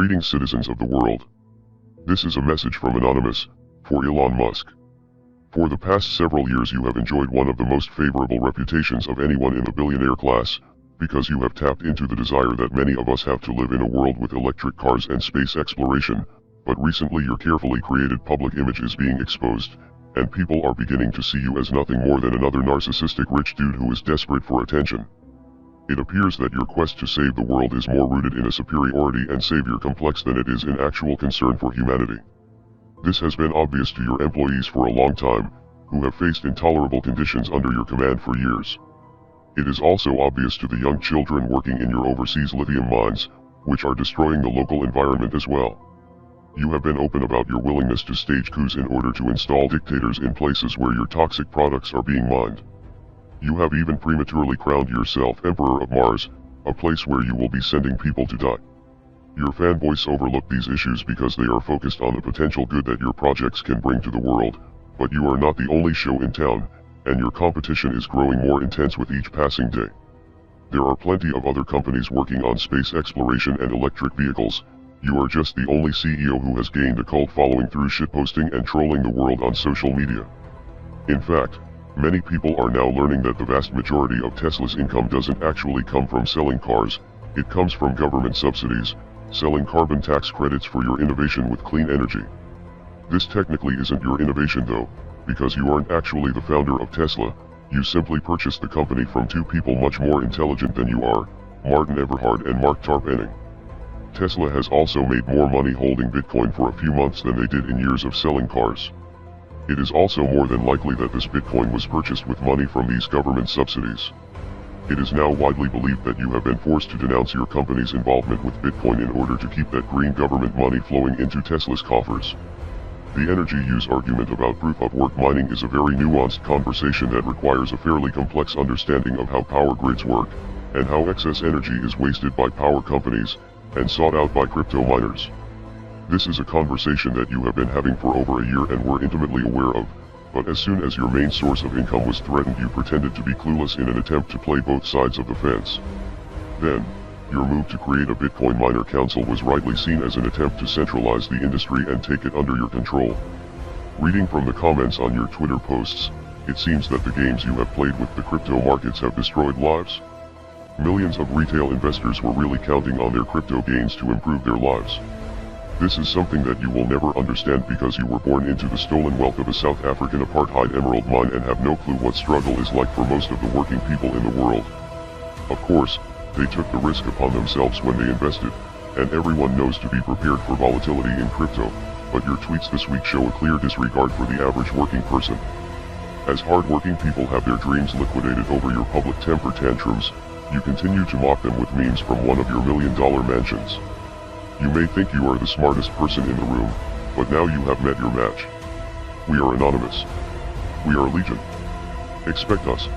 Greetings, citizens of the world. This is a message from Anonymous, for Elon Musk. For the past several years you have enjoyed one of the most favorable reputations of anyone in the billionaire class, because you have tapped into the desire that many of us have to live in a world with electric cars and space exploration, but recently your carefully created public image is being exposed, and people are beginning to see you as nothing more than another narcissistic rich dude who is desperate for attention. It appears that your quest to save the world is more rooted in a superiority and savior complex than it is in actual concern for humanity. This has been obvious to your employees for a long time, who have faced intolerable conditions under your command for years. It is also obvious to the young children working in your overseas lithium mines, which are destroying the local environment as well. You have been open about your willingness to stage coups in order to install dictators in places where your toxic products are being mined. You have even prematurely crowned yourself Emperor of Mars, a place where you will be sending people to die. Your fanboys overlook these issues because they are focused on the potential good that your projects can bring to the world, but you are not the only show in town, and your competition is growing more intense with each passing day. There are plenty of other companies working on space exploration and electric vehicles. You are just the only CEO who has gained a cult following through shitposting and trolling the world on social media. In fact, many people are now learning that the vast majority of Tesla's income doesn't actually come from selling cars, it comes from government subsidies, selling carbon tax credits for your innovation with clean energy. This technically isn't your innovation though, because you aren't actually the founder of Tesla, you simply purchased the company from two people much more intelligent than you are, Martin Eberhard and Mark Tarpenning. Tesla has also made more money holding Bitcoin for a few months than they did in years of selling cars. It is also more than likely that this Bitcoin was purchased with money from these government subsidies. It is now widely believed that you have been forced to denounce your company's involvement with Bitcoin in order to keep that green government money flowing into Tesla's coffers. The energy use argument about proof-of-work mining is a very nuanced conversation that requires a fairly complex understanding of how power grids work, and how excess energy is wasted by power companies, and sought out by crypto miners. This is a conversation that you have been having for over a year and were intimately aware of, but as soon as your main source of income was threatened you pretended to be clueless in an attempt to play both sides of the fence. Then, your move to create a Bitcoin miner council was rightly seen as an attempt to centralize the industry and take it under your control. Reading from the comments on your Twitter posts, it seems that the games you have played with the crypto markets have destroyed lives. Millions of retail investors were really counting on their crypto gains to improve their lives. This is something that you will never understand because you were born into the stolen wealth of a South African apartheid emerald mine and have no clue what struggle is like for most of the working people in the world. Of course, they took the risk upon themselves when they invested, and everyone knows to be prepared for volatility in crypto, but your tweets this week show a clear disregard for the average working person. As hard-working people have their dreams liquidated over your public temper tantrums, you continue to mock them with memes from one of your million-dollar mansions. You may think you are the smartest person in the room, but now you have met your match. We are Anonymous. We are Legion. Expect us.